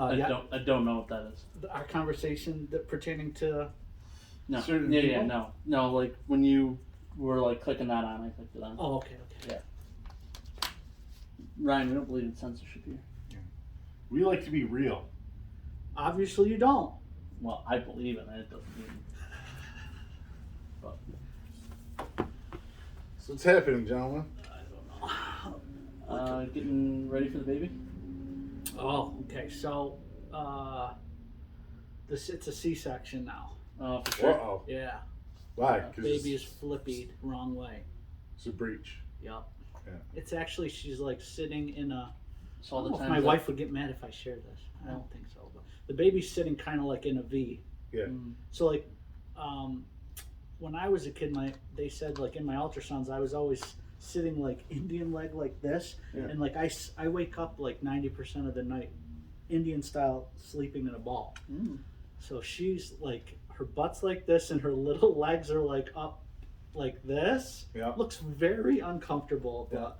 I don't know what that is. Our conversation that pertaining to No. Certain Yeah, people? no. Like when you were like clicking that on, I clicked it on. Oh, okay. Yeah. Ryan, we don't believe in censorship here. We like to be real. Obviously, you don't. Well, I believe in it. It doesn't mean. But So what's happening, gentlemen? I don't know. getting ready for the baby. Oh, okay. So, it's a C-section now. Oh, for sure. Uh-oh. Yeah. Why? Because Baby is flippied wrong way. it's a breach. Yep. Yeah. It's actually, she's like sitting in a. So all I the don't know if time. my wife would get mad if I shared this. I don't think so. But the baby's sitting kind of like in a V. Yeah. So like, when I was a kid, they said like in my ultrasounds I was always sitting like Indian leg like this, and like I wake up like 90% of the night, Indian style, sleeping in a ball. So she's like, her butt's like this and her little legs are like up like this. Yeah. Looks very uncomfortable, but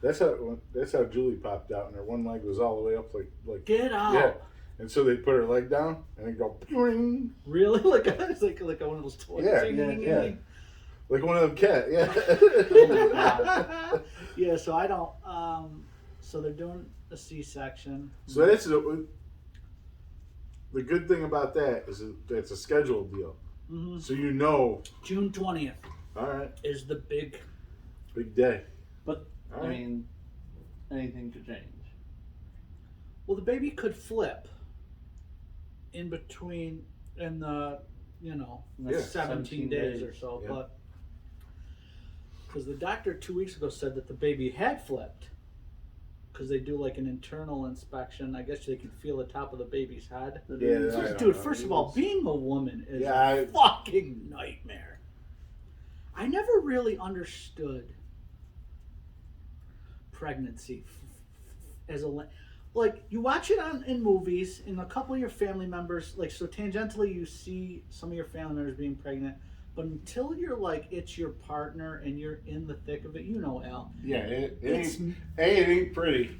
That's how Julie popped out, and her one leg was all the way up, like get out. Yeah. And so they put her leg down, and they go, boing. Really? It's like one of those toys. Yeah. Like one of them cat. Yeah. Oh my God. Yeah. So I don't. So they're doing a C-section. So that's the good thing about that is that it's a scheduled deal. Mm-hmm. So you know. June 20th All right. is the big. Big day. But All I right. mean, anything could change. Well, the baby could flip in between in the, Yeah, 17 days or so, Yeah. but because the doctor 2 weeks ago said that the baby had flipped because they do like an internal inspection. I guess they can feel the top of the baby's head. Yeah. I don't Dude, know. first of all, being a woman is Yeah, a fucking nightmare. I never really understood pregnancy as a like you watch it in movies, and a couple of your family members, like, so tangentially you see some of your family members being pregnant, but until you're like it's your partner and you're in the thick of it, Al. Yeah, it ain't pretty.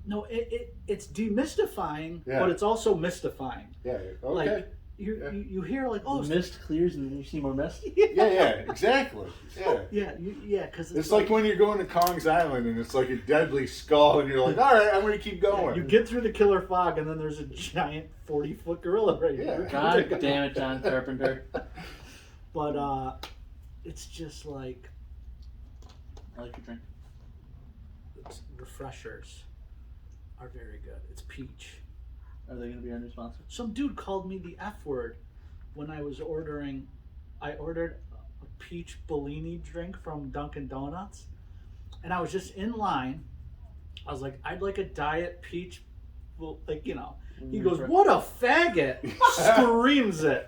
No, it's demystifying, Yeah. but it's also mystifying. Yeah. Okay. Like you hear like, oh, Mist clears and then you see more mist. yeah, exactly. Yeah. yeah, because It's like when you're going to Kong's Island and it's like a deadly skull, and you're like, all right, I'm going to keep going. you get through the killer fog, and then there's a giant 40-foot gorilla right Yeah. here. God damn it, John Carpenter. But it's just like I like your drink. refreshers are very good. It's peach. Are they going to be our new sponsor? Some dude called me the F word when I was ordering. I ordered a peach Bellini drink from Dunkin' Donuts, and I was just in line. I was like, I'd like a diet peach, He goes, "What a faggot!" Screams it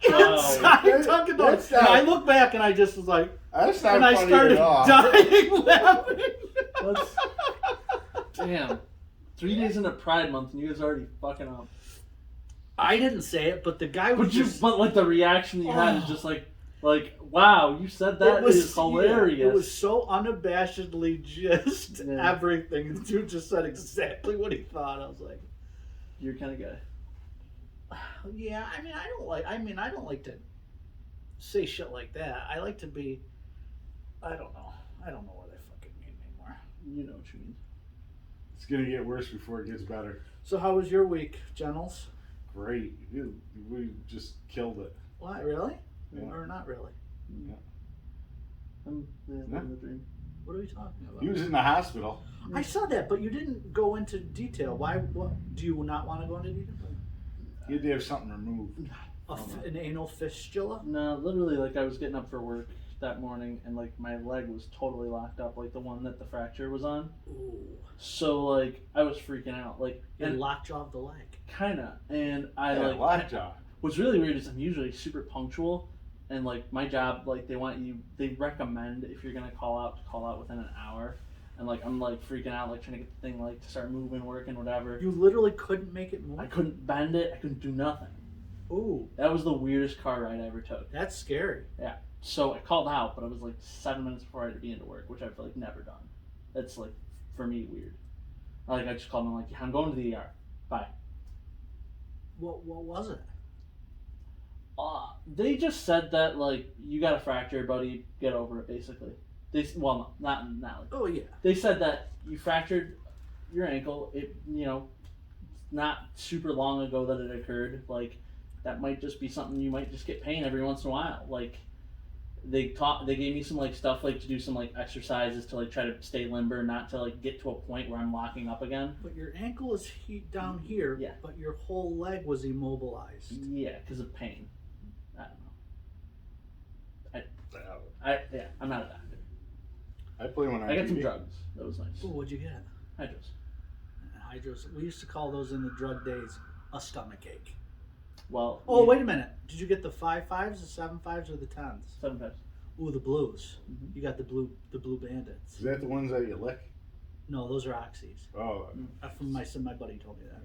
inside Dunkin' Donuts. And I look back and I just was like, That's not and I funny started at all. dying laughing. Damn. 3 days into Pride Month and you guys are already fucking up. I didn't say it, but the guy was But like the reaction that you had is just like, wow, you said that is hilarious. Yeah, it was so unabashedly just everything. The dude just said exactly what he thought. I was like, You're kind of guy. yeah. I don't like to say shit like that. I like to be. I don't know what I fucking mean anymore. You know what you mean. It's going to get worse before it gets better. So how was your week, gentles? Great. We just killed it. Why, really? Yeah. Or not really? Yeah. I'm living the dream. What are we talking about? He was in the hospital. I saw that, but you didn't go into detail. Why? What, do you not want to go into detail? He had to have something removed. An anal fistula? No, literally, like I was getting up for work that morning and like my leg was totally locked up, like the one that the fracture was on. Ooh. So like I was freaking out, like And lockjaw of the leg. kinda, and I lockjaw. What's really weird is I'm usually super punctual, and like my job, like they recommend if you're gonna call out within an hour, and like I'm like freaking out, like trying to get the thing like to start moving, working, whatever. You literally couldn't make it move? I couldn't bend it. I couldn't do nothing. Ooh. That was the weirdest car ride I ever took. That's scary. Yeah. So I called out, but I was like 7 minutes before I had to be into work, which I've like never done. That's like for me weird. I just called them like, I'm going to the ER. Bye. What was it? They just said that like you got a fracture, buddy. Get over it, basically. Well, not like. Oh yeah. They said that you fractured your ankle. It not super long ago that it occurred. Like that might just be something you might just get pain every once in a while. Like they gave me some like stuff like to do some like exercises to like try to stay limber, not to like get to a point where I'm locking up again. But your ankle is down here. Yeah. But your whole leg was immobilized. Yeah, because of pain. I don't know. I'm not a doctor. I play one on I got some TV. drugs. That was nice. Oh, what'd you get? Hydros. Hydros. We used to call those in the drug days a stomach ache. Well. Oh, wait a minute. Did you get the 5.5s, the 7.5s, or the 10s? 7 times. Ooh, the blues. Mhm. You got the blue bandits. Is that the ones that you lick? No, those are oxys. Oh, From my buddy told me that.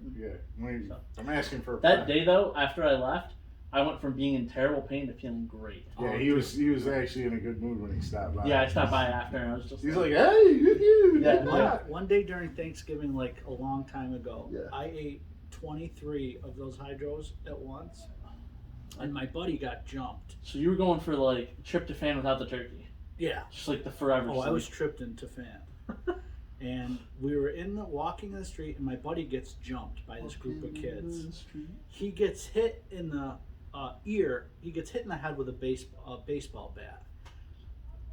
yeah. I'm asking for a That friend. day though, after I left, I went from being in terrible pain to feeling great. Yeah, he was actually in a good mood when he stopped by. Yeah, I stopped by after and I was just He's like, hey, good you. Yeah, good job." One day during Thanksgiving, like a long time ago, Yeah. I ate 23 of those hydros at once, and my buddy got jumped. So you were going for like tryptophan without the turkey, Yeah. just like the forever. Oh, I sleep. was tripped into fan. And we were walking in the street, and my buddy gets jumped by this group of kids. He gets hit in the ear. He gets hit in the head with a baseball bat.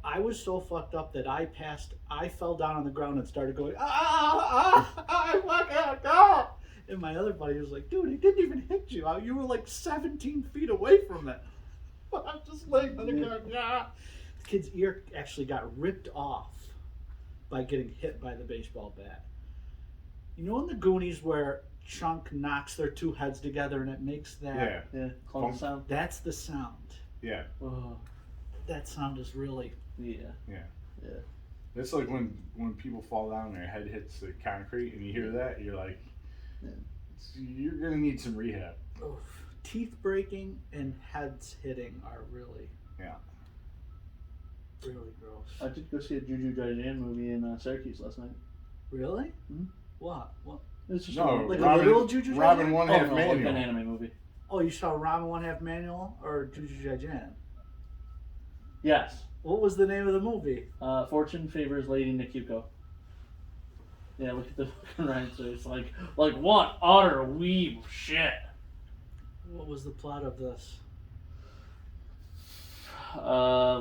I was so fucked up that I fell down on the ground and started going, ah. And my other buddy was like, dude, he didn't even hit you. You were like 17 feet away from it. I'm just laying on the ground. Ah. The kid's ear actually got ripped off by getting hit by the baseball bat. You know in the Goonies where Chunk knocks their two heads together and it makes that? Yeah, clone sound. That's the sound. yeah. Oh, That sound is really... yeah. It's like when people fall down and their head hits the concrete and you hear that, you're like, you're gonna need some rehab. Oof. Teeth breaking and heads hitting are really, really gross. I did go see a Juju Jaijan movie in Syracuse last night. Really? Hmm? What? It's just No, Like Robin, a literal Juju Robin Jaijan? One oh, Half no, like Manual. an anime movie. Oh, you saw Ramen One Half Manual or Juju Jaijan? Yes. What was the name of the movie? Fortune favors Lady Nikiko. Yeah, look at the fucking Ryan's face. Like what utter weeb shit. What was the plot of this?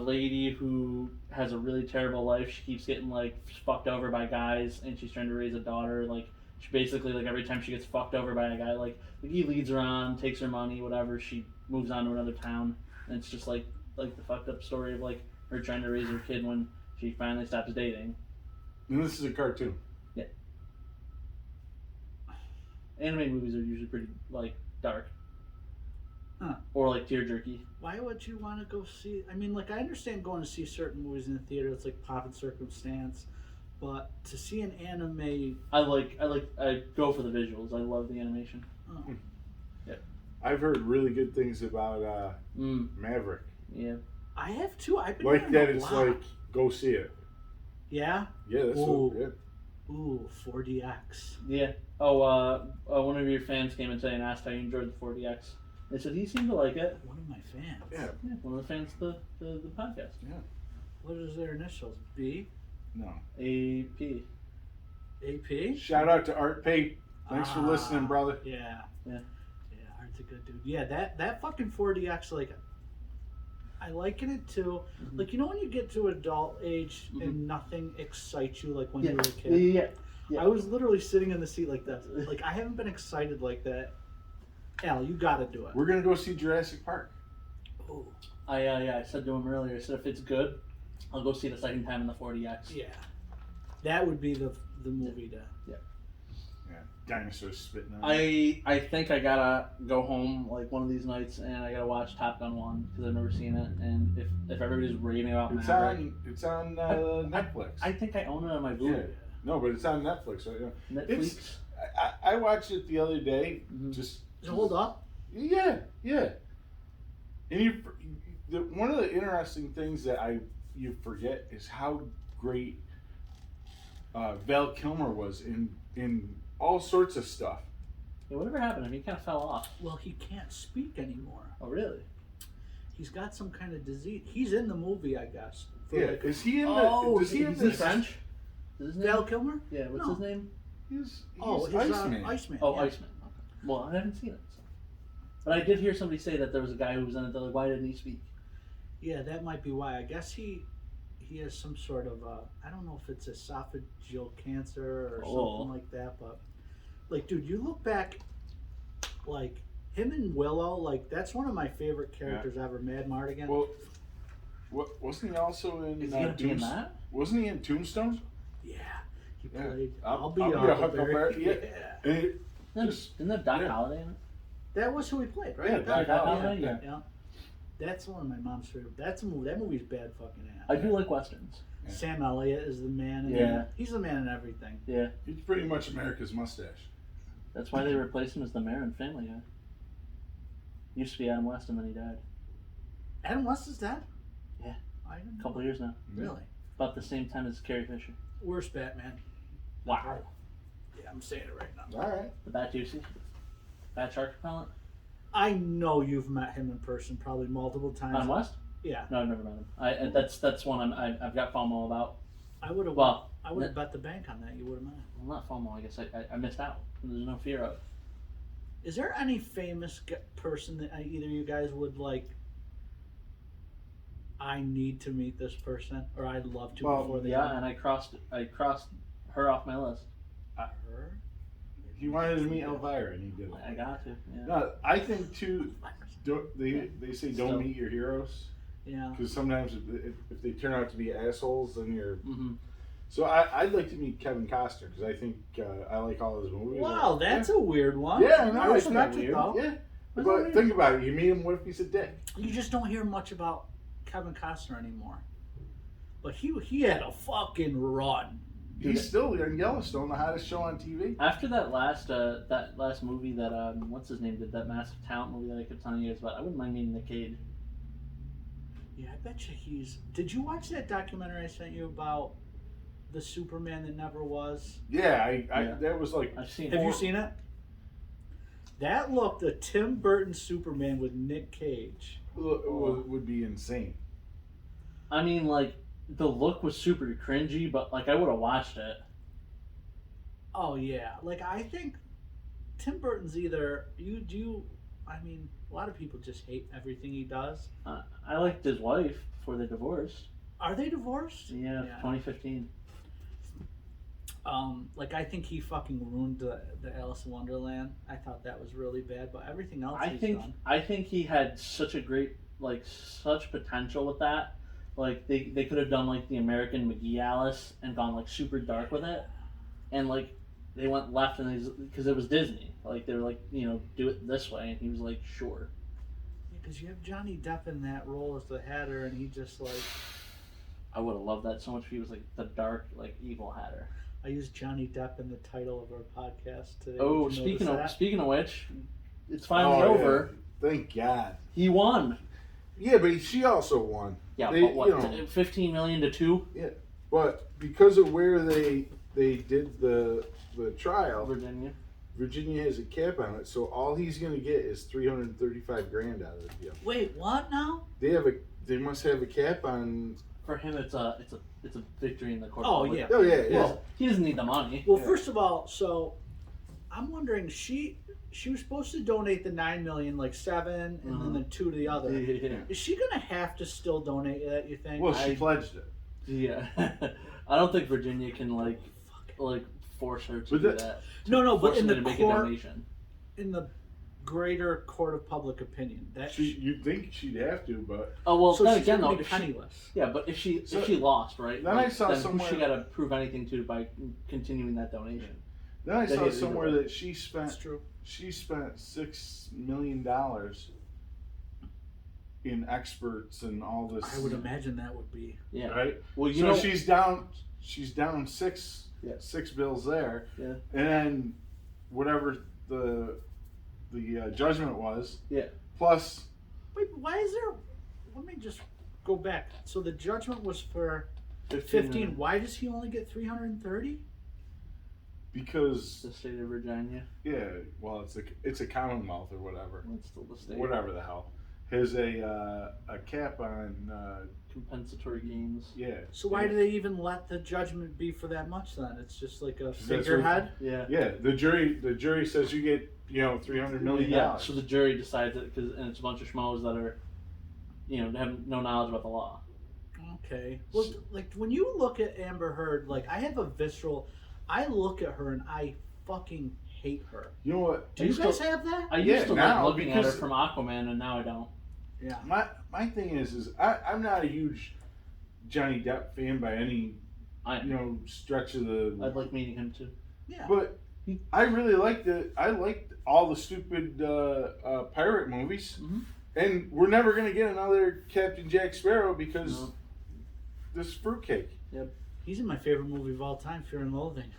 Lady who has a really terrible life. She keeps getting like fucked over by guys, and she's trying to raise a daughter. Like she basically like every time she gets fucked over by a guy, like he leads her on, takes her money, whatever. She moves on to another town, and it's just like the fucked up story of like her trying to raise her kid when she finally stops dating. And this is a cartoon. Yeah. Anime movies are usually pretty like dark. Huh. Or like tear jerky. Why would you want to go see? I mean, like I understand going to see certain movies in the theater. It's like Pop and Circumstance, but to see an anime, I go for the visuals. I love the animation. oh, I've heard really good things about Maverick. Yeah. I have too. I've been Like hearing that, a it's lot. like go see it. Yeah. Yeah, that's Ooh. so good. Ooh, 4DX. Yeah. Oh, one of your fans came in today and asked how you enjoyed the 40X. They said he seemed to like it. One of my fans. Yeah. Yeah, one of the fans of the podcast. What is their initials? B? No. AP. AP? Shout out to Art Pate. Thanks for Ah, listening, brother. Yeah. Yeah. Yeah, Art's a good dude. Yeah, that fucking 4DX, like, I liken it to, Mhm. like, you know when you get to adult age Mhm. and nothing excites you like when Yeah. you were a Yeah, kid? yeah, yeah. I was literally sitting in the seat like that. Like, I haven't been excited like that. Al, you gotta do it. We're gonna go see Jurassic Park. Ooh. I said to him earlier, I said if it's good, I'll go see it a second time in the 40X. Yeah. That would be the movie to... Yeah, dinosaurs spitting on. I think I gotta go home like one of these nights and I gotta watch Top Gun 1 because I've never seen it, and if everybody's raving about Maverick, It's on Netflix. I think I own it on my Yeah. Vudu. No, but it's on Netflix. Right? Netflix. I watched it the other day. Mhm. Just Does it hold up? Yeah. And one of the interesting things that you forget is how great Val Kilmer was in all sorts of stuff. Yeah, whatever happened to him? He kind of fell off. Well, he can't speak anymore. Oh, really? He's got some kind of disease. He's in the movie, I guess. Yeah, is he in the? Oh, Does he have Is he this? French? Is his name? Val Kilmer? Yeah, what's No. his name? He's His Iceman. Iceman. Oh, yeah. Iceman. Okay. Well, I haven't seen it. So. But I did hear somebody say that there was a guy who was in it. They're like, why didn't he speak? Yeah, that might be why. I guess he has some sort of I don't know if it's esophageal cancer or something like that. But like, dude, you look back, like him and Willow, like that's one of my favorite characters ever. Mad Mardigan. Well, wasn't he also in? Is he gonna be in that? Wasn't he in Tombstone? Yeah, he Yeah. played. I'll be be a a Huckleberry. Huckleberry, Yeah. And Isn't that Doc Holliday in it? That was who he played, right? Yeah, Doc Holliday, Yeah. yeah. That's one of my mom's favorite. That's a movie. That movie's bad fucking ass. I do like westerns. Yeah. Sam Elliott is the man. Yeah. He's the man in everything. Yeah, he's pretty much America's mustache. that's why they replaced him as the mayor in Family Guy. Used to be Adam West, and then he died. Adam West is dead? Yeah. I didn't A know. couple years now. Really? About the same time as Carrie Fisher. Worst Batman. Wow. Yeah, I'm saying it right now. All right. The Bat Juicy. Bat Shark Repellent. I know you've met him in person probably multiple times. Adam West? Yeah. No, I've never met him. That's one I've got FOMO about. I would have Well, bet the bank on that. You would have met him. well, not FOMO. I guess I missed out. There's no fear of. Is there any famous person that either you guys would like? I need to meet this person, or I'd love to Well, before they Yeah, die? and I crossed her off my list. Her? He wanted to meet Elvira, and he did it. I got to. Yeah. No, I think too. They say don't Still. meet your heroes Yeah. because sometimes if they turn out to be assholes, then you're. Mm-hmm. So I'd like to meet Kevin Costner because I think I like all his movies. Wow, that's a weird one. Yeah, no, I it's respect not it weird. though. Yeah, That's but not think about it. You meet him. What if he's a dick? You just don't hear much about Kevin Costner anymore. But he had a fucking run. He's still in Yellowstone, the hottest show on TV. After that last movie that what's his name did, that Massive Talent movie that I kept telling you guys about, I wouldn't mind meeting Nick Cage. Yeah, I bet you he's. Did you watch that documentary I sent you about the Superman that never was? Yeah, Yeah. that was like. I've seen. Have you seen it? That looked a Tim Burton Superman with Nick Cage. Would be insane. I mean, like the look was super cringy, but like I would have watched it. Oh yeah, like I think Tim Burton's either I mean, a lot of people just hate everything he does. I liked his wife before they divorced. Are they divorced? Yeah, 2015. Like I think he fucking ruined the Alice in Wonderland. I thought that was really bad, but everything else he's done. I think he had such a great such potential with that. Like they could have done like the American McGee Alice and gone like super dark with it, and like they went left and because it was Disney. Like they were like do it this way, and he was like sure. Because you have Johnny Depp in that role as the Hatter, and he just like. I would have loved that so much if he was like the dark like evil Hatter. I used Johnny Depp in the title of our podcast today. Oh, Did you notice that? speaking of which, it's finally over. Yeah. Thank God. He won. Yeah, but she also won. Yeah, They- but what? you know, 15 million to 2. But because of where they did the trial, Virginia. has a cap on it, so all he's gonna get is $335,000 out of the deal. Wait, what now? They must have a cap on. For him, it's a victory in the court. Oh, of public yeah. Oh yeah, opinion. yeah. Well, he doesn't need the money. Well, Yeah. first of all, so I'm wondering she was supposed to donate the $9 million, like 7, and then the 2 to the other. Yeah. Is she gonna have to still donate that? You think? Well, she pledged it. Yeah. I don't think Virginia can like force her to But do that- that. No, but Force in her the to make a court, donation. in the greater court of public opinion, that You'd think she'd have to, but Oh well, so then she's again gonna though, be penniless. but if she So- lost, right? Then I saw then somewhere- who she got to prove anything to by continuing that donation. then I They saw hate it somewhere either way. that she That's spent true. $6 million in experts and all this. I would imagine that would be. Yeah. Right. Well, you So know, she's down six Yeah. six bills there. Yeah. And then whatever the judgment was. Yeah. Plus. Wait, why is there? Let me just go back. So the judgment was for 15. 15. Why does he only get 330? because The state of Virginia. yeah, well, it's a commonwealth or whatever, It's still the state. whatever the hell, has a cap on Compensatory gains. yeah. So why do they even let the judgment be for that much then? It's just like a That's figurehead. Yeah. Yeah, the jury says you get $300 million. Yeah. So the jury decides it and it's a bunch of schmoes that are, have no knowledge about the law. Okay. Well, like when you look at Amber Heard, like I have a visceral. I look at her and I fucking hate her. You know what? Do you guys have that? I used to like now, looking at her because- from Aquaman, and now I don't. Yeah. My thing is I'm not a huge Johnny Depp fan by any stretch of the. I'd like meeting him too. Yeah. But I really liked all the stupid pirate movies, Mhm. and we're never gonna get another Captain Jack Sparrow because No. this fruitcake. He's in my favorite movie of all time, Fear and Loathing.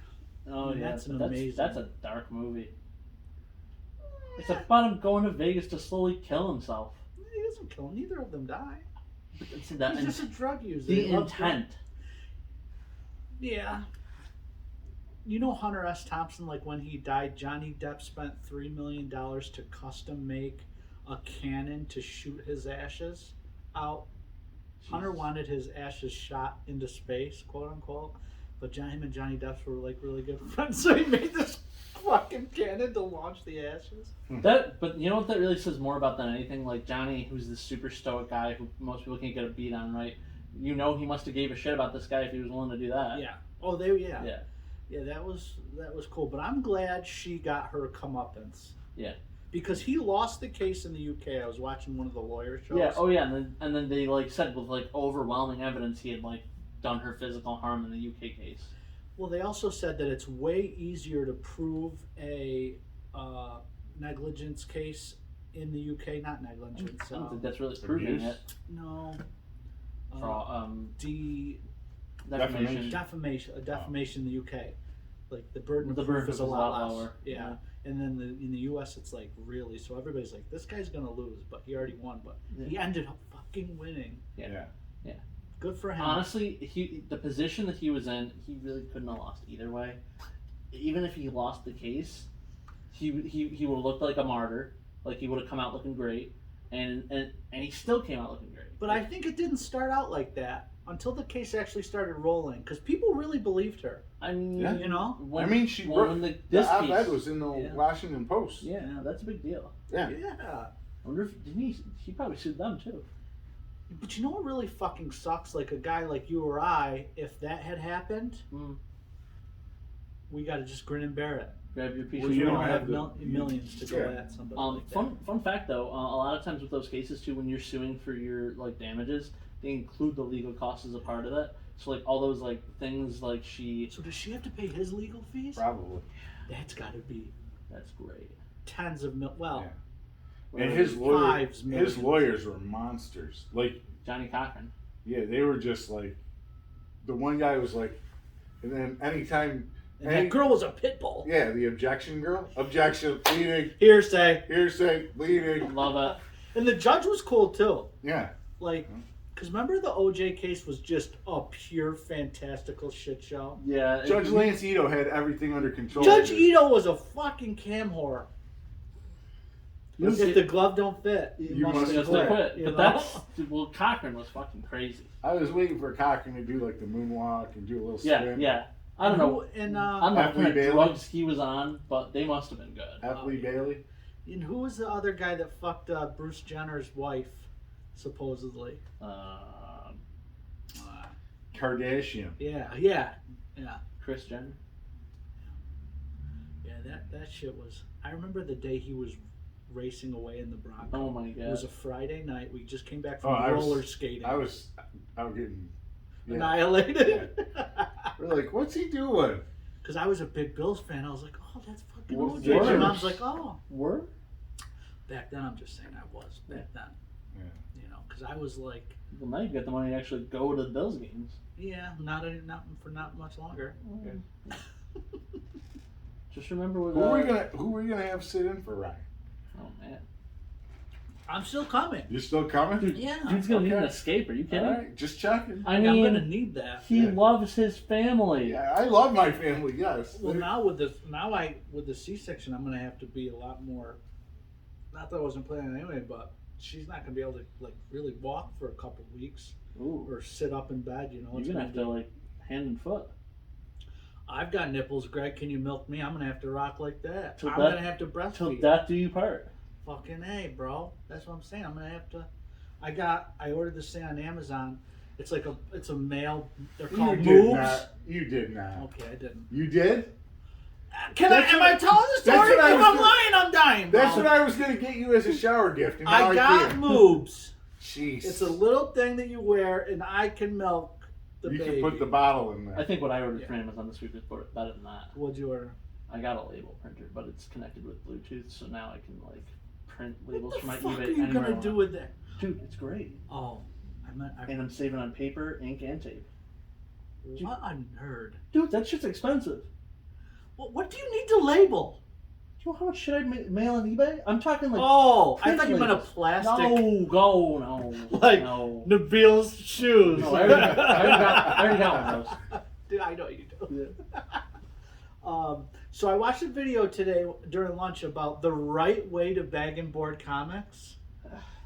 Oh yeah, That's an amazing. That's a dark movie. It's about him going to Vegas to slowly kill himself. He doesn't kill him. Neither of them die. It's He's just a drug user. the He loves drugs. intent. Yeah. You know Hunter S. Thompson, like when he died, Johnny Depp spent $3 million to custom make a cannon to shoot his ashes out. Hunter wanted his ashes shot into space, quote unquote, but him and Johnny Depp were like really good friends, so he made this fucking cannon to launch the ashes. But you know what that really says more about than anything? Like Johnny, who's this super stoic guy who most people can't get a beat on, right? He must have gave a shit about this guy if he was willing to do that. Yeah. Oh, Yeah. Yeah, that was cool. But I'm glad she got her comeuppance. Yeah. Because he lost the case in the UK. I was watching one of the lawyer shows. Yeah. Oh yeah. And then they said with overwhelming evidence he had done her physical harm in the UK case. Well, they also said that it's way easier to prove a negligence case in the UK. Not negligence. I don't think that's really proving it. No. Defamation. Defamation in the UK. Like the burden The of proof burden is a is lot lower. less. Yeah. And then in the US it's like really, so everybody's like, this guy's gonna lose, but he already won, but he ended up fucking winning. Yeah. Good for him. Honestly, the position that he was in, he really couldn't have lost either way. Even if he lost the case, he would have looked like a martyr. Like he would have come out looking great, and he still came out looking great. But I think it didn't start out like that until the case actually started rolling, because people really believed her. I mean, Yeah. You know? She when wrote this the op-ed case was in the Yeah. Washington Post. Yeah, that's a big deal. Yeah. Yeah. I wonder if he probably sued them too. But you know what really fucking sucks? Like a guy like you or I, if that had happened, we got to just grin and bear it. Grab your piece Well, of You you shit. don't don't have have millions to go Yeah. at somebody like that. Fun fact though, a lot of times with those cases too, when you're suing for your damages, they include the legal costs as a part of that. So all those things she. So does she have to pay his legal fees? Probably. That's got to be That's great. tens of mil. Well, Yeah. Whatever. And Fives, his millions. lawyers were monsters. Johnny Cochran. Yeah, they were just the one guy was and then anytime. and that girl was a pit bull. Yeah, the objection girl. Objection, bleeding, Hearsay. hearsay, bleeding. Love it. And the judge was cool too. Yeah. Because remember the OJ case was just a pure fantastical shit show? Yeah. Judge Lance Ito had everything under control. Judge Ito was a fucking cam whore. If the glove don't fit, You must Just quit. quit. you But know? Cochran was fucking crazy. I was waiting for Cochran to do the moonwalk and do a little Yeah, swim. yeah. I don't know. And I don't know what kind Effley of Bailey. drugs he was on, but they must have been good. Effley Bailey. and who was the other guy that fucked Bruce Jenner's wife, supposedly? Kardashian. Yeah. Chris Jenner. Yeah, that shit was. I remember the day he was racing away in the Bronco. Oh my It was god. a Friday night. We just came back from I roller was skating. I was getting Annihilated. We're like, what's he doing? Because I was a big Bills fan. I was like, oh, that's fucking What's OJ. My worse? mom's like, oh. Were? Back then, I'm just saying I was. Back then. Yeah. You know, because I was like, Well, now you've got the money to actually go to the Bills games. yeah, not for not much longer. Okay. Just remember what. Who are we gonna have sit in for Ryan? Oh man. I'm still coming. You're still coming? Dude, Yeah. dude's gonna need an Okay. escape. Are you kidding? All right, just checking. I Yeah, I'm mean, gonna need that. he Yeah. loves his family. Yeah, I love my family. Yes. Well, with the C-section, I'm gonna have to be a lot more. Not that I wasn't planning anyway, but she's not gonna be able to like really walk for a couple weeks Ooh, or sit up in bed. You know, you're it's gonna have to like hand and foot. I've got nipples, Greg. Can you milk me? I'm gonna have to rock like that. Till I'm death- gonna have to Till breastfeed. death do you part. Fucking A, bro. That's what I'm saying. I'm gonna have to. I ordered this thing on Amazon. It's a male. They're You called did moves. not. You did not. Okay, I didn't. You did? Am That's I what- telling the that's story? what I If was I'm gonna- lying, I'm dying, bro. That's what I was gonna get you as a shower gift. And now I got can't. moves. Jeez. It's a little thing that you wear, and I can milk the You baby. can put the bottle in I there. think what I ordered Yeah. from Amazon this week was better than that. What'd you order? I got a label printer, but it's connected with Bluetooth, so now I can like print labels What for the my fuck eBay are you anywhere I gonna do want. with that? Dude, it's great, Oh, and I'm saving on paper, ink, and tape. what a nerd. Dude, that shit's expensive. What do you need to label? Do you know how much shit I mail on eBay? I'm talking like Oh, I print thought you meant a labels. plastic. No. Like- no. Nabil's shoes. No, I already got one of those. Dude, I know you do. Yeah. So I watched a video today during lunch about the right way to bag and board comics.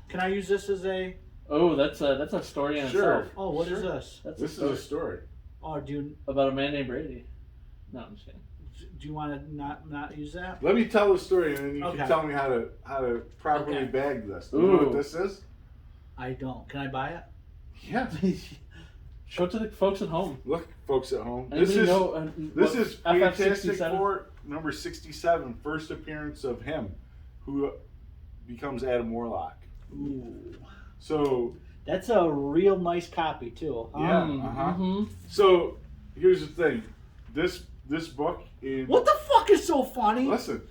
Can I use this as a? Oh, that's a story in Sure. itself. Oh, what is Sure. this? That's This is a story. Oh, do about a man named Brady. No, I'm just kidding. you want to not use that? Let me tell the story, and then you Okay. can tell me how to properly Okay. bag this. Do you know Ooh. what this is? I don't. Can I buy it? Yeah. Show it to the folks at home. Look, folks at home. Anybody This is know, this what is Fantastic FF67? Four number 67, first appearance of him, who becomes Adam Warlock. Ooh, So that's a real nice copy too. Huh? Yeah. Mm, Uh-huh. mhm. so here's the thing, this book in What the fuck is so funny? listen,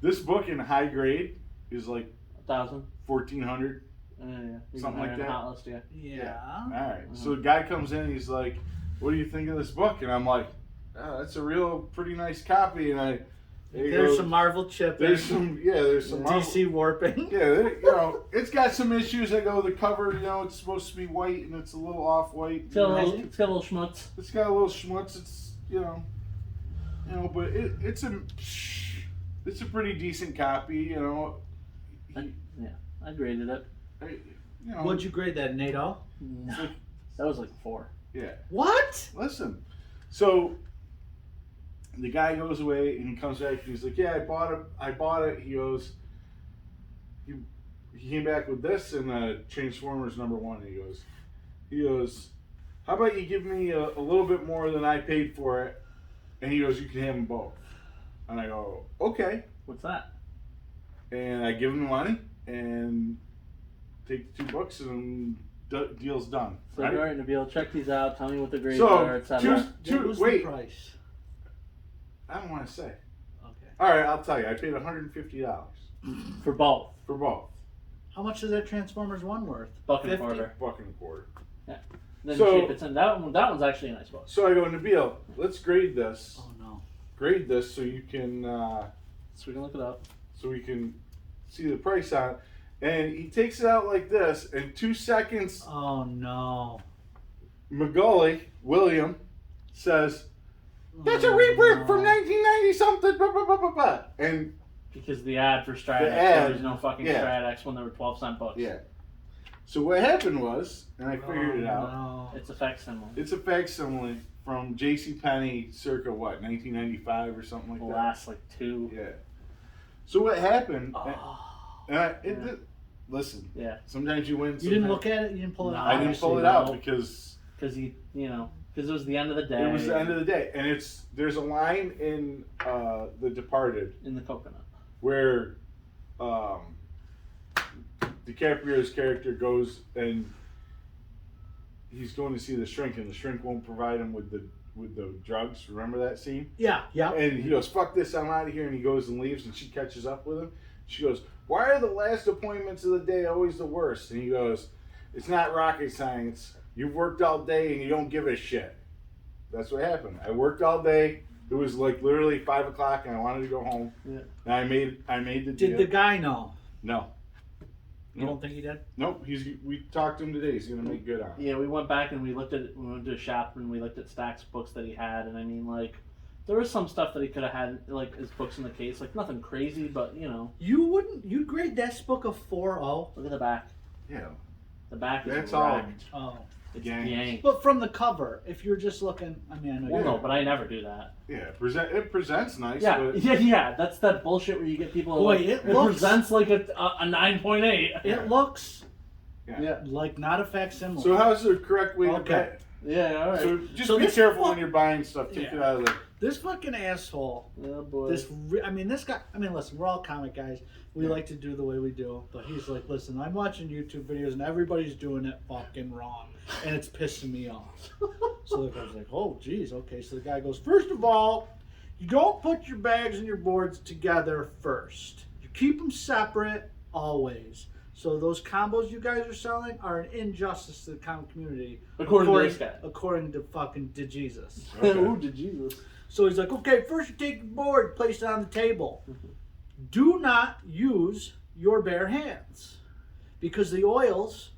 this book in high grade is like 1,000. 1,400. Yeah. Something Even like higher in the that. hot list, yeah. Yeah. All right. Uh-huh. So the guy comes in, he's like, "What do you think of this book?" And I'm like, "Oh, that's a real pretty nice copy." And he There's goes, some Marvel chipping. there's some Marvel- DC warping. Yeah, you know, it's got some issues that go. The cover, you know, it's supposed to be white and it's a little off white. It's got a little schmutz. It's got a little schmutz. It's but it's a pretty decent copy. You know, I graded it. you know. What'd you grade that, NATO? No. That was like 4. Yeah. What? Listen, so the guy goes away and he comes back and he's like, "Yeah, I bought it." He goes, he came back with this and Transformers #1. He goes, "How about you give me a little bit more than I paid for it?" And he goes, "You can have them both." And I go, "Okay." What's that? And I give him the money and take the 2 books and deal's done. So, Right? all right, Nabil, check these out. Tell me what the grades So, are, etc. What was the wait. price? I don't want to say. Okay. All right, I'll tell you. I paid $150 For both. for both. How much is that Transformers 1 worth? Buck and a 50? quarter. $1.25. Then So- shape it's in. That one's actually a nice book. So I go, Nabil, let's grade this. Oh no. Grade this so you can So we can look it up. see the price on it. And he takes it out like this. In 2 seconds, Oh no. McGully, William, says, "That's a Oh, reprint no. from 1990 something." Blah, blah, blah, blah, blah. And Because the ad for Stridex, The ad, there was no fucking yeah. Stridex when there were 12-cent books. yeah. So what happened was, and I figured it out. No. It's a facsimile. It's a facsimile from JCPenney circa what, 1995 or something like The that. last like 2. Yeah. So what happened? Oh. And listen, Yeah. sometimes you win. You didn't sometimes- look at it? You didn't pull it No, out? I didn't pull it Obviously, out because Because because it was the end of the day. it was the end of the day, and there's a line in The Departed in the coconut. where DiCaprio's character goes and he's going to see the shrink, and the shrink won't provide him with the drugs. Remember that scene? Yeah, yeah. And he goes, "Fuck this, I'm out of here," and he goes and leaves, and she catches up with him. She goes, "Why are the last appointments of the day always the worst?" And he goes, "It's not rocket science. You've worked all day and you don't give a shit." That's what happened. I worked all day. It was like literally 5 o'clock, and I wanted to go home. Yeah. And I made the deal. Did the guy know? No. You don't think he did? Nope. We talked to him today. He's gonna make good on it. Yeah, we went back and we went to a shop and we looked at Stack's books that he had, and I mean, like, there was some stuff that he could have had, like, his books in the case, like, nothing crazy, but, you know. You'd grade that book a 4.0? Look at the back. Yeah. The back is That's all. wrecked. Oh. It's Yank. yanked. But from the cover, if you're just looking, I mean, I know Well, you're no, but I never do that. Yeah. It presents nice. Yeah, But yeah. That's that bullshit where you get people. Boy, like, it it looks- presents like a 9.8. It looks Yeah. like not a facsimile. So how's the correct way to Okay. bet? Yeah. All right. So just So be this careful fuck- when you're buying stuff. Take it out of there. This fucking asshole. Oh boy. This guy. I mean, listen, we're all comic guys. We like to do the way we do. But he's like, listen, I'm watching YouTube videos and everybody's doing it fucking wrong, and it's pissing me off. So the guy's like, oh, geez, okay. So the guy goes, first of all, you don't put your bags and your boards together first. You keep them separate always. So those combos you guys are selling are an injustice to the comic community. According to this guy. According to fucking Jesus. Okay. Ooh, did Jesus? So he's like, okay, first you take your board, place it on the table. Do not use your bare hands. Because the oils,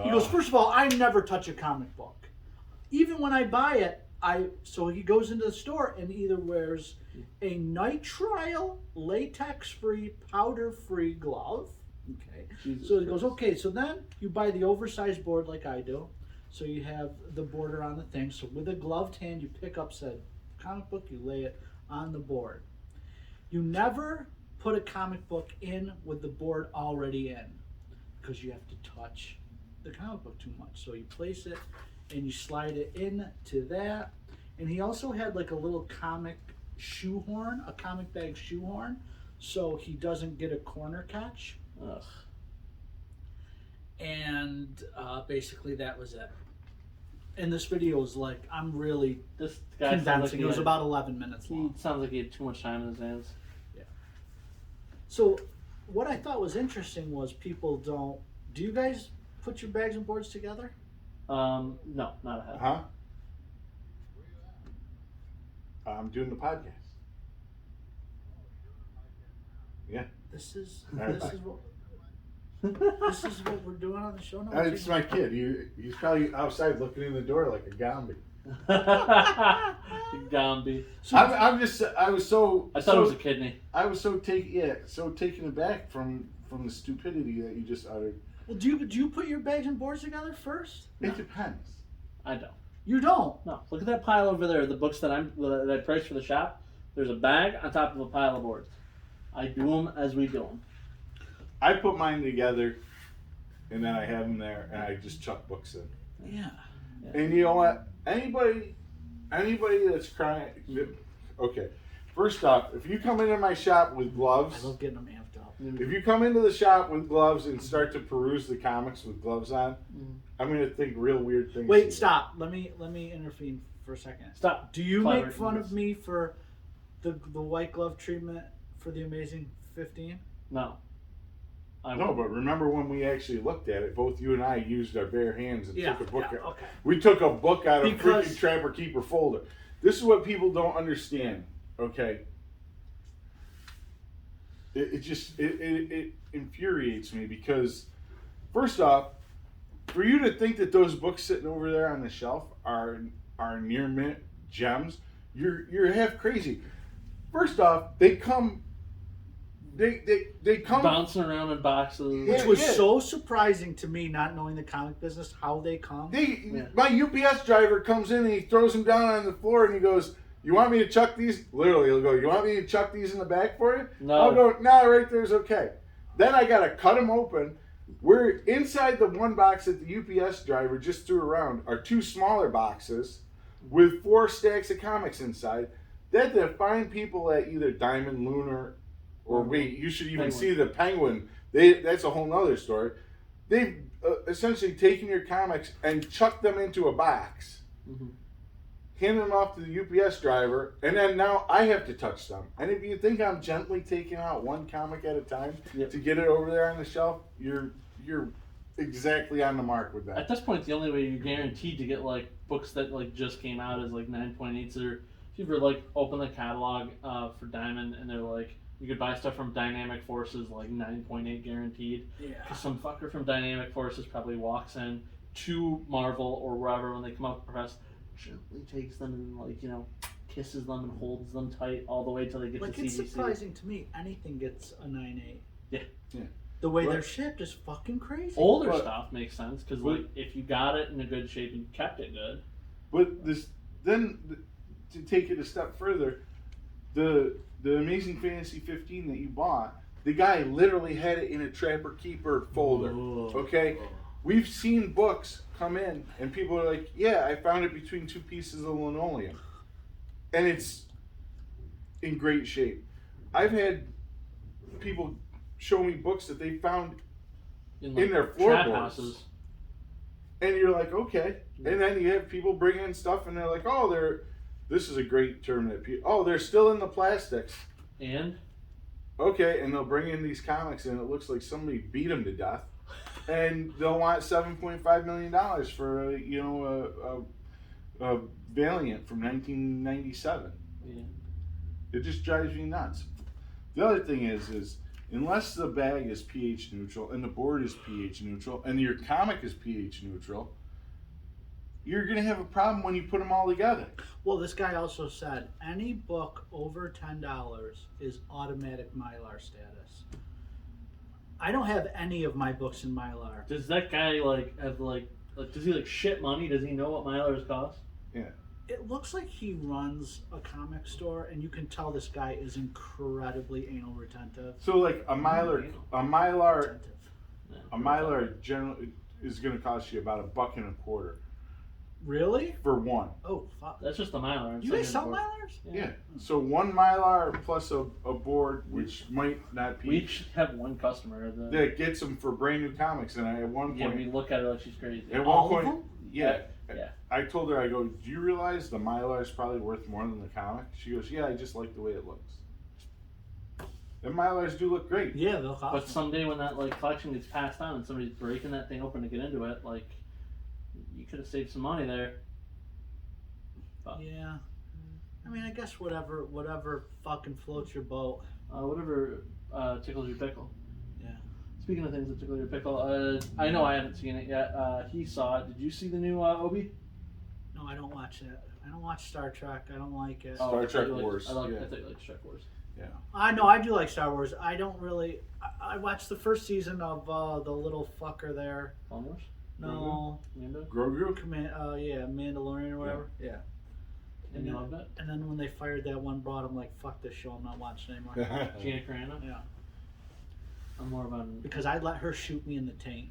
he goes, first of all, I never touch a comic book. Even when I buy it, so he goes into the store and either wears a nitrile, latex-free, powder-free glove. Okay. Jesus So he goes, Christ. okay, so then you buy the oversized board like I do. So you have the border on the thing. So with a gloved hand, you pick up said comic book, you lay it on the board. You never put a comic book in with the board already in because you have to touch the comic book too much. So you place it and you slide it into that. And he also had like a little comic shoehorn, a comic bag shoehorn, so he doesn't get a corner catch. Ugh. And basically that was it. And this video was like, I'm really This guy sounds like condensing. It was about 11 minutes he long. sounds like he had too much time in his hands. So what I thought was interesting was people don't. Do you guys put your bags and boards together? No, not ahead. Huh? I'm doing the podcast. Yeah. This is Alright, this bye. is what this is what we're doing on the show now. It's my kid. He's probably outside looking in the door like a Gombi. Gombi. So I was so. I thought it was a kidney. I was so taken aback from the stupidity that you just uttered. well, do you put your bags and boards together first? It depends. I don't. You don't. No, look at that pile over there. The books that I priced for the shop. There's a bag on top of a pile of boards. I do them as we do them. I put mine together, and then I have them there, and I just chuck books in. Yeah. And you know what? Anybody that's crying. Okay, first off, if you come into my shop with gloves, I love getting them amped up. if you come into the shop with gloves and start to peruse the comics with gloves on, Mm. I'm gonna think real weird things. Wait, stop. Let me intervene for a second. Stop. Do you Clever make fun ideas. of me for the white glove treatment for the Amazing 15? No. No, but remember when we actually looked at it? Both you and I used our bare hands and took a book out. okay. We took a book out of Because- freaking Trapper Keeper folder. This is what people don't understand. Okay. It infuriates me because, first off, for you to think that those books sitting over there on the shelf are near mint gems, you're half crazy. First off, they come. They come Bouncing around in boxes. Yeah. Which was so surprising to me, not knowing the comic business, how they come. Yeah. My UPS driver comes in and he throws them down on the floor and he goes, "You want me to chuck these?" Literally, he'll go, "You want me to chuck these in the back for you?" No. I'll go, "No, right there's okay." Then I gotta cut them open. We're inside the one box that the UPS driver just threw around are two smaller boxes with 4 stacks of comics inside. That the fine people at either Diamond, Lunar, or wait, you should even Penguin. see the Penguin. That's a whole nother story. They've essentially taken your comics and chucked them into a box, Mhm. handed them off to the UPS driver, and then now I have to touch them. And if you think I'm gently taking out one comic at a time Yep. to get it over there on the shelf, you're exactly on the mark with At that. this point, the only way you're guaranteed to get like books that like just came out is like 9.8s, or if you ever like open the catalog for Diamond and they're like You could buy stuff from Dynamic Forces like 9.8 guaranteed. Yeah. Because some fucker from Dynamic Forces probably walks in to Marvel or wherever when they come out with press, gently takes them and like, you know, kisses them and holds them tight all the way till they get Like, to it's CGC. surprising to me anything gets a 9.8. Yeah. Yeah. The way But- they're shipped is fucking crazy. Older But- stuff makes sense because but- like if you got it in a good shape and kept it good. But to take it a step further, the Amazing Fantasy 15 that you bought, the guy literally had it in a Trapper Keeper folder. Ooh. Okay, we've seen books come in and people are like, "Yeah, I found it between two pieces of linoleum," and it's in great shape. I've had people show me books that they found In their trap floorboards. houses. And you're like, okay. And then you have people bring in stuff, and they're like, oh, this is a great term that people, they're still in the plastics. And Okay, and they'll bring in these comics, and it looks like somebody beat them to death, and they'll want $7.5 million for a Valiant from 1997. yeah. It just drives me nuts. The other thing is unless the bag is pH neutral and the board is pH neutral and your comic is pH neutral, you're gonna have a problem when you put them all together. Well, this guy also said any book over $10 is automatic Mylar status. I don't have any of my books in Mylar. Does that guy like have like does he like shit money? Does he know what Mylars cost? It looks like he runs a comic store, and you can tell this guy is incredibly anal retentive. So like a Mylar Retentive. generally is gonna cost you about $1.25 Really? for one. Oh, fuck. That's just the Mylar. You guys sell board. Mylars? Yeah. So one Mylar plus a board, which might not We be, should have one customer that gets them for brand new comics. And at one yeah, point, we look at her like she's crazy. at one All of point, them? yeah. Yeah. I told her, I go, do you realize the Mylar is probably worth more than the comic? She goes, yeah, I just like the way it looks. The Mylars do look great. Yeah, they'll But cost. someday when that like collection gets passed on and somebody's breaking that thing open to get into it, like you could have saved some money there. Yeah. I mean, I guess whatever fucking floats your boat. Whatever tickles your pickle. Yeah. Speaking of things that tickle your pickle, I know I haven't seen it yet. He saw it. Did you see the new Obi? No, I don't watch it. I don't watch Star Trek. I don't like it. Star I Trek thought you liked- Wars, I yeah. thought you liked Star Trek Wars. I know, I do like Star Wars. I don't really. I watched the first season of the little fucker there. Clone Wars? No. Mando? Grogu? Yeah, Mandalorian or whatever. Yeah. And you loved it? And then when they fired that one broad, I'm like, fuck this show. I'm not watching anymore. Gina Carano? Yeah. I'm more of an Because I'd let her shoot me in the tank.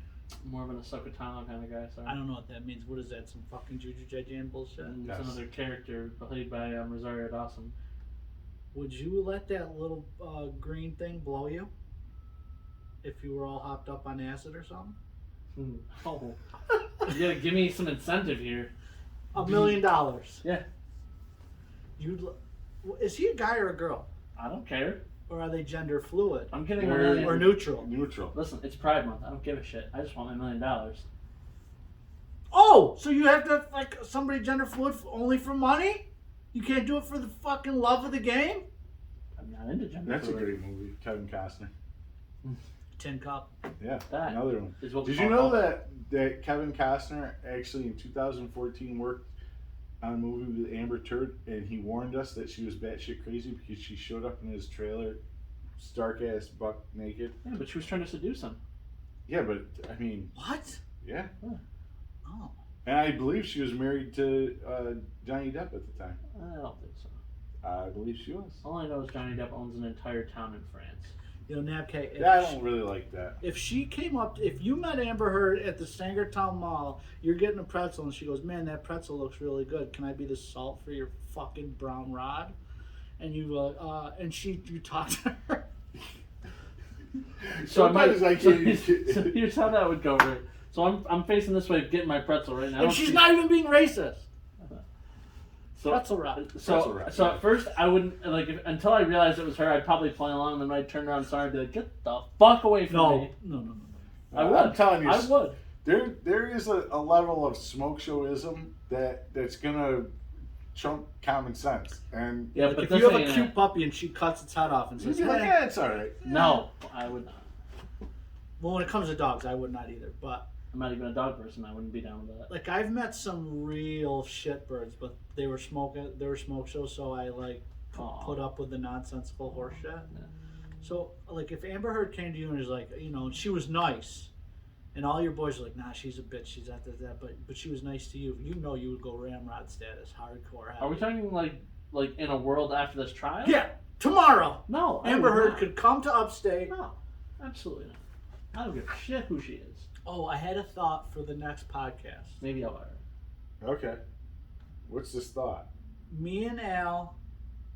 Ahsoka Tano kind of guy. Sorry. I don't know what that means. What is that? Some fucking Juju Jan bullshit? And Yes. it's another character played by Rosario Dawson. Would you let that little green thing blow you? If you were all hopped up on acid or something? Oh, you gotta give me some incentive here. $1 million. Yeah. Is he a guy or a girl? I don't care. Or are they gender fluid? I'm getting $1 Or- million. Or neutral? Neutral. Listen, it's Pride Month. I don't give a shit. I just want my $1 million. Oh, so you have to like somebody gender fluid only for money? You can't do it for the fucking love of the game? I'm not into gender That's a fluid. great movie. Kevin Costner. Tin cup. Yeah, That another one. is what we Did you call know it. that Kevin Costner actually in 2014 worked on a movie with Amber Turd, and he warned us that she was batshit crazy because she showed up in his trailer, stark ass buck naked. Yeah, but she was trying to seduce him. Yeah, but I mean, What? yeah. Oh. And I believe she was married to Johnny Depp at the time. I don't think so. I believe she was. All I know is Johnny Depp owns an entire town in France. You know, Nabke, Yeah, I don't really like that. if she came up, if you met Amber Heard at the Sangertown Mall, you're getting a pretzel, and she goes, "Man, that pretzel looks really good. Can I be the salt for your fucking brown rod?" And you, you talk to her. So I might. Sometimes I So can't. here's how that would go. Right? So I'm facing this way, getting my pretzel right now. And she's not even being racist. So, Pretzel rod. Pretzel rod. So at first I wouldn't like until I realized it was her. I'd probably play along, and then I'd turn around and sorry and be like, "Get the fuck away from me!" No. I would. I'm telling you, I would. there is a level of smoke showism that's gonna chunk common sense. And Yeah, Like but if this you have a ain't cute it. puppy and she cuts its head off and you'd says, be like, "Hey," yeah, it's all right. No, I would not. well, when it comes to dogs, I would not either. But I'm not even a dog person. I wouldn't be down with that. like I've met some real shitbirds, but they were smoking. They were smoke shows, so I like Aw. put up with the nonsensical horse shit. Yeah. So like if Amber Heard came to you and was like, you know, and she was nice, and all your boys are like, nah, she's a bitch, she's that, but she was nice to you. You know, you would go ramrod status, hardcore. Are we talking like in a world after this trial? Yeah, tomorrow. No. I Amber would Heard not. could come to upstate. No, absolutely not. I don't give a shit who she is. Oh, I had a thought for the next podcast. Maybe I'll buy her. Okay. What's this thought? Me and Al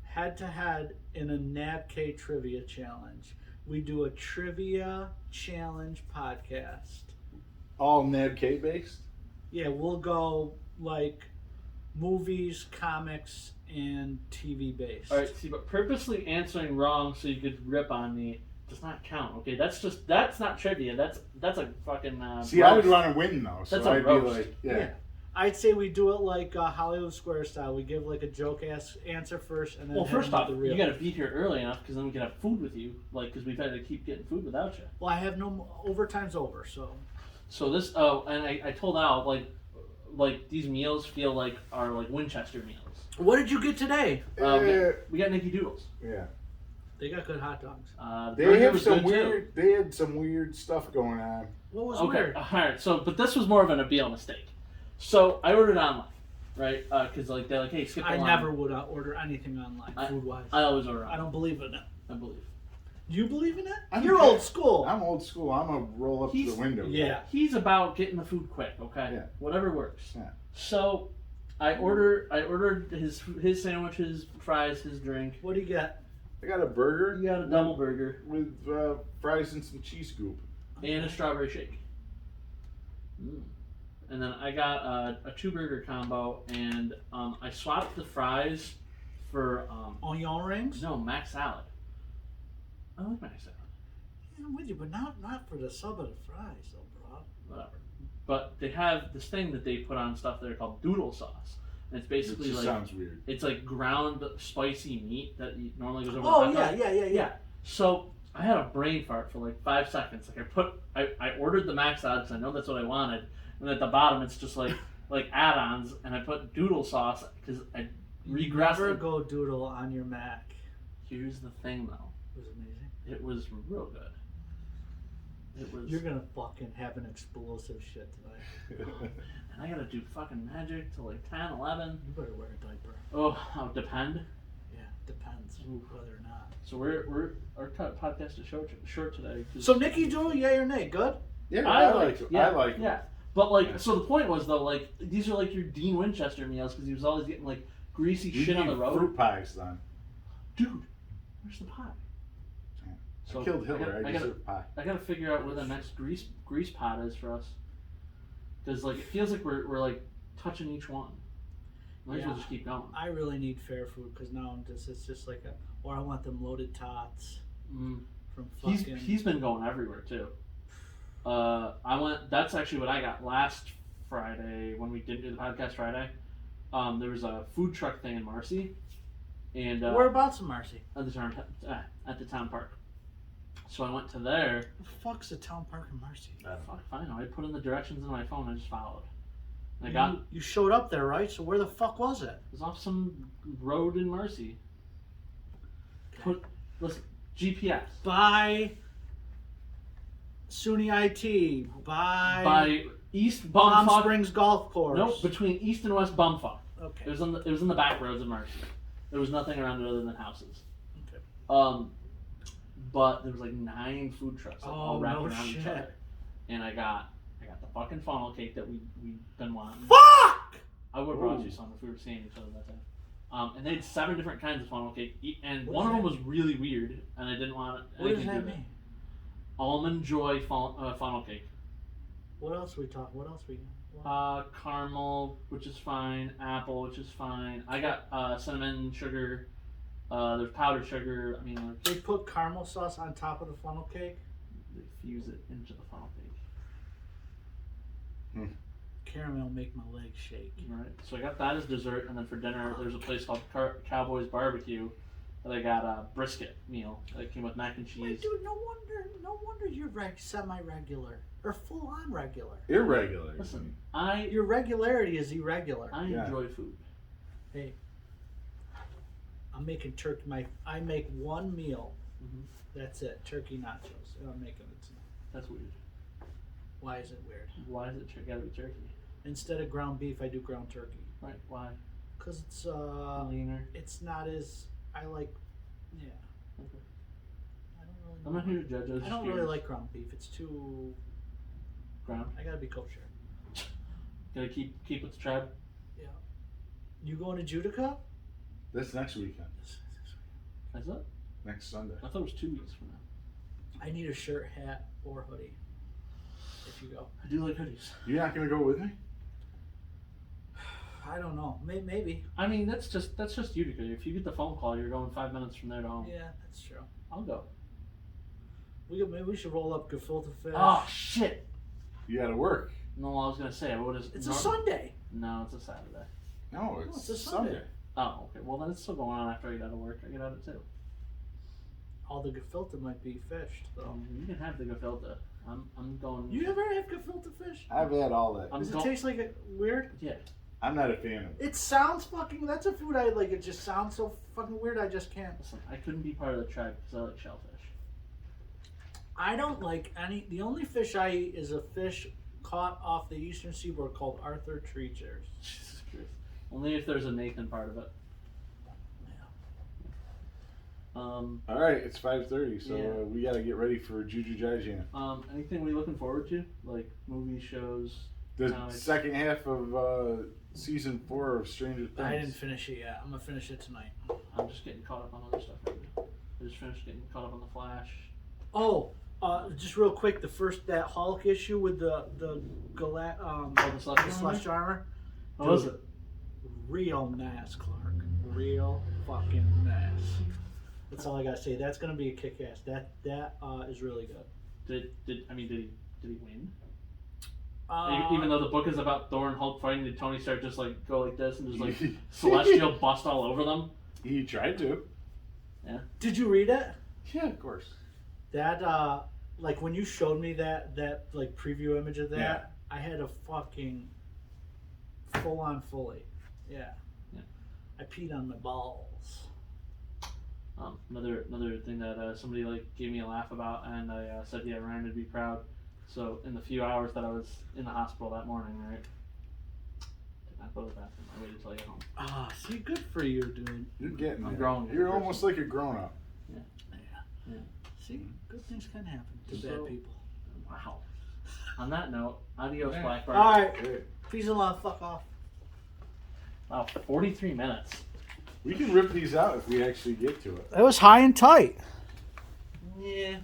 head to head in a NABK trivia challenge. We do a trivia challenge podcast. All NABK based? Yeah, we'll go like movies, comics, and TV based. All right. See, but purposely answering wrong so you could rip on me does not count. Okay, that's not trivia. That's a fucking. See, I would roast. want to win though, so That's a I'd roast. be like, yeah. Yeah. I'd say we do it like Hollywood Square style. We give like a joke ass answer first, and then Well, hit first them with off, the real. you got to be here early enough because then we can have food with you. Like, because we've had to keep getting food without you. Well, I have no overtime's over, so So this. Oh, and I told Al like these meals feel like are like Winchester meals. what did you get today? We got Nicky Doodles. Yeah. They got good hot dogs. The They burger have was some good, too. weird. They had some weird stuff going on. What was Okay, weird? all right. So, but this was more of an Abiel mistake. So I ordered online, right? Because like they're like, hey, skip the I line. never would order anything online, food wise. I always order. I don't believe in it. I believe. Do you believe in it? I'm You're okay. old school. I'm old school. I'm gonna roll up to He's- the window. Yeah. He's about getting the food quick. Okay. Yeah. Whatever works. Yeah. So, I ordered his sandwich, his fries, his drink. What do you get? I got a burger. You got a double burger with fries and some cheese scoop. and a strawberry shake. And then I got a 2-burger combo, and I swapped the fries for Onion rings? no mac salad. I like mac salad. Yeah, I'm with you, but not for the sub of the fries, though, bro. Whatever. But they have this thing that they put on stuff there called doodle sauce. And it's It basically just like sounds weird. it's like ground spicy meat that normally goes over Oh, the hot dog. yeah. So I had a brain fart for like 5 seconds. Like I ordered the mac salad because I know that's what I wanted, and at the bottom it's just like add-ons, and I put doodle sauce because I regressed. Never it. go doodle on your Mac. Here's the thing, though. It was amazing. It was real good. It was. You're gonna fucking have an explosive shit tonight. And I gotta do fucking magic till like 10, 11. You better wear a diaper. Oh, I'll depend. Yeah, depends whether or not. So we're our podcast is short today. 'Cause So Nicky Doodle, yay or nay? Good? Yeah, I I like like. yeah, I like. yeah. But like, so the point was though, like these are like your Dean Winchester meals because he was always getting like greasy You shit on need the road. fruit pies then. Dude, where's the pie? I killed Hitler. I deserve pie. I gotta figure out where the next grease pot is for us. Because like it feels like we're like touching each one. Might as well Yeah. just keep going. I really need fair food because now it's just like or I want them loaded tots Mm. from fucking. He's been going everywhere too. That's actually what I got last Friday when we didn't do the podcast Friday. There was a food truck thing in Marcy, and Whereabouts in Marcy? at the town park. So I went to there. The fuck's the town park in Marcy? Fuck, fine. I put in the directions in my phone. I just followed. And I got You showed up there, right? So where the fuck was it? it was off some road in Marcy. Listen, GPS. By SUNY IT. By East Palm Bumfuck. Springs Golf Course. Nope, between East and West Bumfuck. Okay. It was in the back roads of Marcy. There was nothing around it other than houses. Okay. But there was like 9 food trucks like, all Oh, wrapped no around each shit. other. And I got the fucking funnel cake that we've been wanting. Fuck! I would have brought Ooh. you some if we were seeing each other that time. And they had 7 different kinds of funnel cake, and What one of does them that was really weird, and I didn't want What does anything to that do with it. mean? Almond Joy funnel cake. What else we talk? What else we? What? Caramel, which is fine. Apple, which is fine. I got cinnamon, sugar. There's powdered sugar. I mean, like, They put caramel sauce on top of the funnel cake. they fuse it into the funnel cake. caramel make my legs shake. Right. So I got that as dessert, and then for dinner, there's a place called Cowboys Barbecue that I got a brisket meal that came with mac and cheese. Wait, dude, no wonder you're semi-regular or full-on regular. Irregular. Listen, Your regularity is irregular. I enjoy food. Hey, I'm making turkey. I make one meal. Mm-hmm. That's it. Turkey nachos. And I'm making it tonight. That's weird. Why is it weird? Why is it gotta be turkey? Instead of ground beef, I do ground turkey. Right. Why? Cause it's Leaner. It's not as I like. Yeah. Okay. I don't really. I'm not here to judge. I don't really like ground beef. It's too. Ground. I gotta be kosher. Gotta keep with the tribe. Yeah. You going to Judica? That's next weekend. Is it? Next Sunday. I thought it was 2 weeks from now. I need a shirt, hat, or hoodie. If you go. I do like hoodies. You're not gonna go with me? I don't know. Maybe. I mean, that's just Utica. If you get the phone call, you're going 5 minutes from there to home. Yeah, that's true. I'll go. Maybe we should roll up gefilte fish. Oh shit! You gotta work. No, I was gonna say I would have. It's a Sunday. No, it's a Saturday. No, it's a Sunday. Sunday. Oh, okay. Well, then it's still going on after I get out of work. I get out at 2. All the gefilte might be fished, though. You can have the gefilte. I'm going. You ever have gefilte fish? I've had all that. Does it taste like weird? Yeah. I'm not a fan of it. It sounds fucking. That's a food I like. It just sounds so fucking weird. I just can't. Listen, I couldn't be part of the tribe because I like shellfish. I don't like any. The only fish I eat is a fish caught off the eastern seaboard called Arthur Treachers. Jesus Christ. Only if there's a Nathan part of it. All right, it's 5:30, so Yeah. we gotta get ready for Juju Jai Anything we looking forward to? Like movies, shows? The comics? second half of season 4 of Stranger Things. I didn't finish it yet. I'm gonna finish it tonight. I'm just getting caught up on other stuff right now. I just finished getting caught up on The Flash. Oh, just real quick, that Hulk issue with the the Celestial armor. What was it? Real nice, Clark. Real fucking nice. That's all I gotta say. That's gonna be a kick-ass. That is really good. Did he win? Uh, Even though the book is about Thor and Hulk fighting, did Tony Stark just like go like this and just like Celestial bust all over them? He tried to. Yeah. Did you read it? Yeah, of course. That like when you showed me that like preview image of that, Yeah. I had a fucking full-on fully. Yeah. I peed on my balls. Another thing that somebody like gave me a laugh about, and I said, yeah, Ryan would be proud. So in the few hours that I was in the hospital that morning, right, did not go to the bathroom. I waited till I got home. Ah, see, good for you, dude. You're getting I'm there. growing. You're almost like a grown-up. Yeah. See, good things can happen to So- bad people. Wow. On that note, adios, Yeah. Blackbird. All right, Hey, peace and love. Fuck off. Wow, 43 minutes. we can rip these out if we actually get to it. It was high and tight. Yeah.